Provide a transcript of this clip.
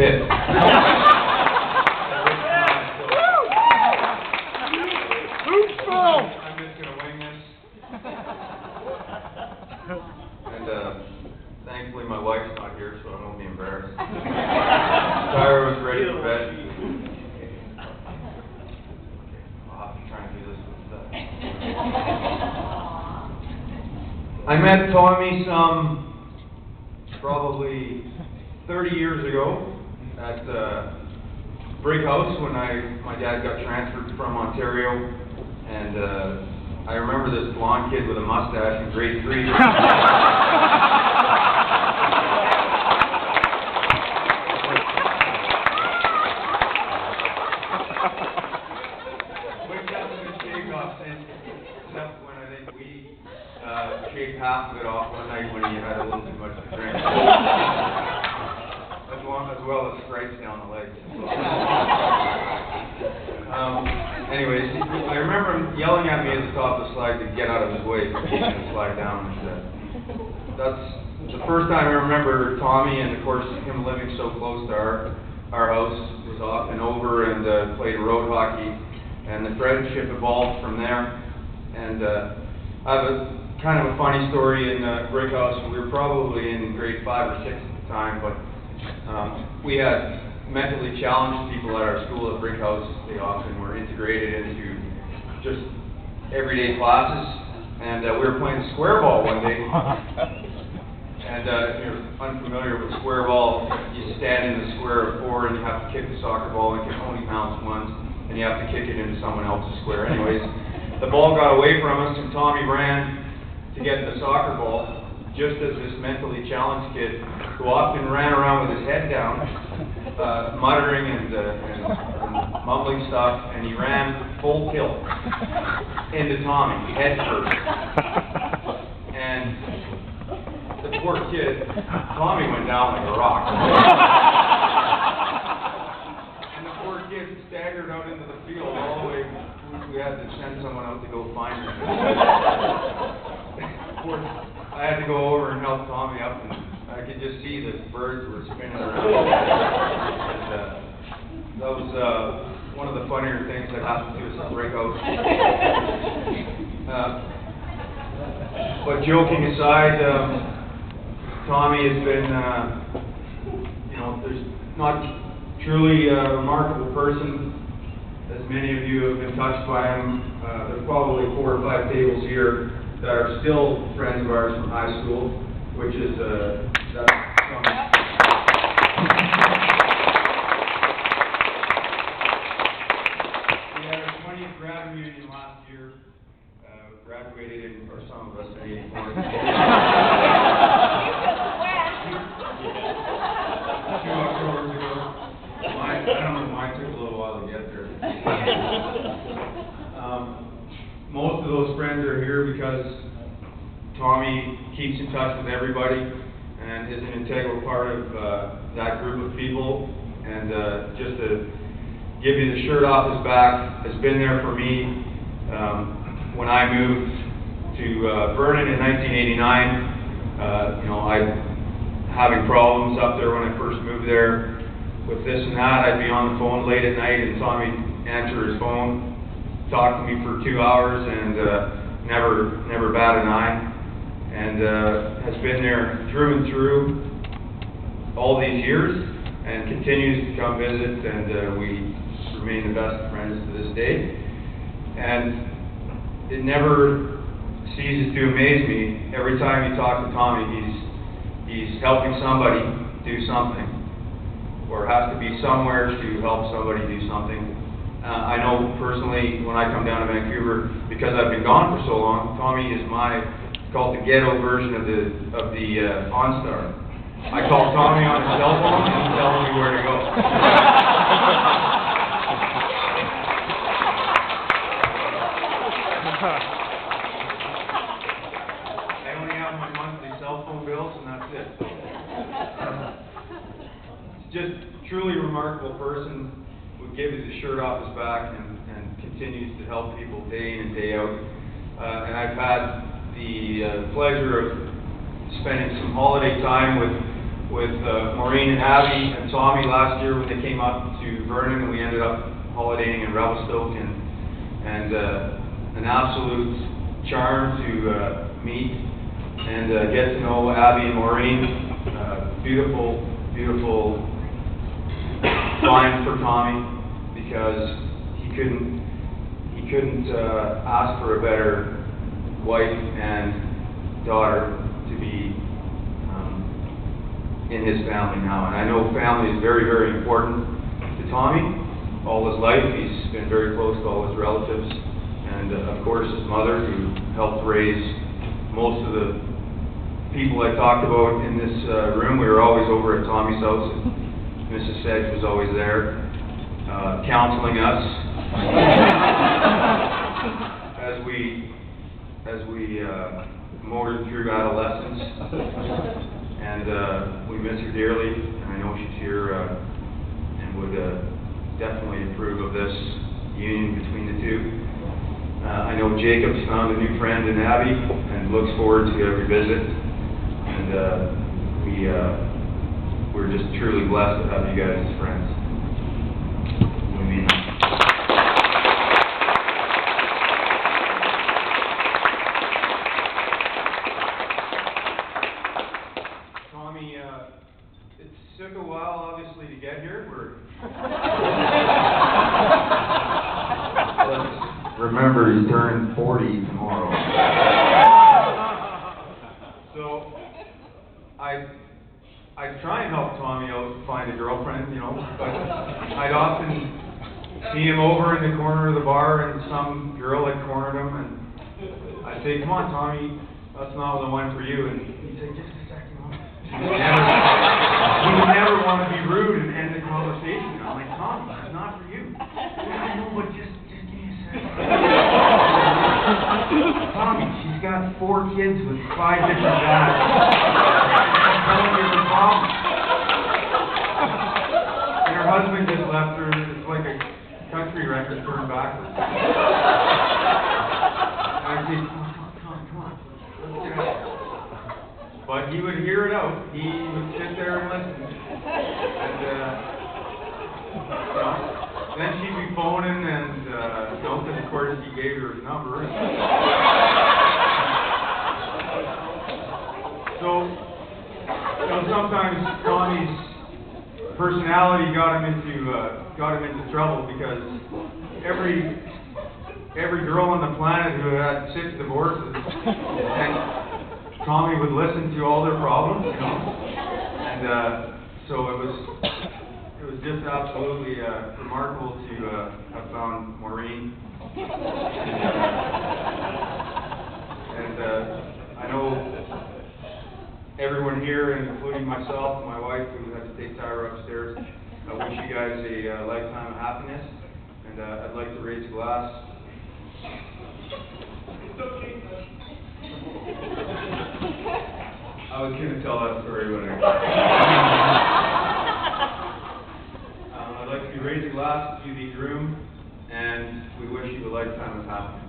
pit. I'm just going to wing this. And thankfully my wife's not here, so I won't be embarrassed. Tyra was ready for bed. I'll have to try and do this with that. I met Tommy probably 30 years ago at Brig House when my dad got transferred from Ontario, and I remember this blonde kid with a mustache in grade 3. Which hasn't been shaved off since, except when I think we shaved half of it off one night when he had a little too much to drink. As well as stripes down the legs. Anyways, I remember him yelling at me at the top of the slide to get out of his way so he could slide down. That's the first time I remember Tommy, and of course him living so close to our house was off and over, and played road hockey, and the friendship evolved from there. And I have a kind of a funny story in Brig House. We were probably in grade 5 or 6 at the time, but we had mentally challenged people at our school at Brig House. They often were integrated into just everyday classes, and we were playing square ball one day. And if you're unfamiliar with square ball, you stand in the square of 4 and you have to kick the soccer ball, and it can only bounce once, and you have to kick it into someone else's square. Anyways, the ball got away from us, and Tommy ran to get the soccer ball, just as this mentally challenged kid, who often ran around with his head down, muttering and mumbling stuff, and he ran full tilt into Tommy, head first. And the poor kid, Tommy went down like a rock. And the poor kid staggered out into the field all the way. We had to send someone out to go find him. I had to go over and help Tommy up, and I could just see the birds were spinning around. And, that was one of the funnier things that happened to us at Brig House. But joking aside, Tommy has been, there's not truly a remarkable person. As many of you have been touched by him, there's probably 4 or 5 tables here that are still friends of ours from high school, which is that's we had our 20th grad reunion last year. Graduated in, or some of us, in 84. 2 Octobers ago. I don't know, mine took a little while to get there. Most of those friends are here because Tommy keeps in touch with everybody and is an integral part of that group of people. And just to give you the shirt off his back, has been there for me when I moved to Vernon in 1989. I having problems up there when I first moved there with this and that. I'd be on the phone late at night, and Tommy answer his phone, talk to me for 2 hours, and never bat an eye, and has been there through and through all these years, and continues to come visit, and we remain the best of friends to this day. And it never ceases to amaze me. Every time you talk to Tommy, he's helping somebody do something, or has to be somewhere to help somebody do something. I know personally, when I come down to Vancouver, because I've been gone for so long, Tommy is called the ghetto version of the OnStar. I call Tommy on his cell phone and he tells me where to go. I only have my monthly cell phone bills, and that's it. Just truly remarkable person, would give you the shirt off his back and continues to help people day in and day out. And I've had the pleasure of spending some holiday time with with Maureen and Abby and Tommy last year when they came up to Vernon, and we ended up holidaying in Revelstoke, and an absolute charm to meet and get to know Abby and Maureen. Beautiful, beautiful find for Tommy, because he couldn't ask for a better wife and daughter to be in his family now. And I know family is very, very important to Tommy. All his life, he's been very close to all his relatives, and of course his mother, who helped raise most of the people I talked about in this room. We were always over at Tommy's house, and Mrs. Sedge was always there, counseling us as we motored through adolescence, and we miss her dearly. And I know she's here and would definitely approve of this union between the two. I know Jacob's found a new friend in Abby and looks forward to every visit. And we're just truly blessed to have you guys as friends. We mean that. Tommy, it took a while, obviously, to get here. Remember, he turned 40 tomorrow. So, I'd try and help Tommy out find a girlfriend, you know, but I'd often see him over in the corner of the bar and some girl had cornered him, and I'd say, "Come on, Tommy, that's not the one for you." And he'd say, "Just a second, Mom." He would never want to be rude and end the conversation. I'm like, "Tommy, that's not for you." "Yeah, I know, but just give me a second." "Tommy, she's got 4 kids with 5 different dads. Her problem. And her husband just left her. It's like a country record turned backwards." And I'd say, come on, let's get out. But he would hear it out. He would sit there and listen. And then she'd be phoning, and because of course he gave her his number. So, sometimes Tommy's personality got him into trouble, because every girl on the planet who had 6 divorces, and Tommy would listen to all their problems, you know, and so it was just absolutely remarkable to have found Maureen, and I know everyone here, including myself and my wife, who had to take Tyra upstairs, I wish you guys a lifetime of happiness, and I'd like to raise a glass. I was going to tell that story when I'd like to raise a glass to the groom, and we wish you a lifetime of happiness.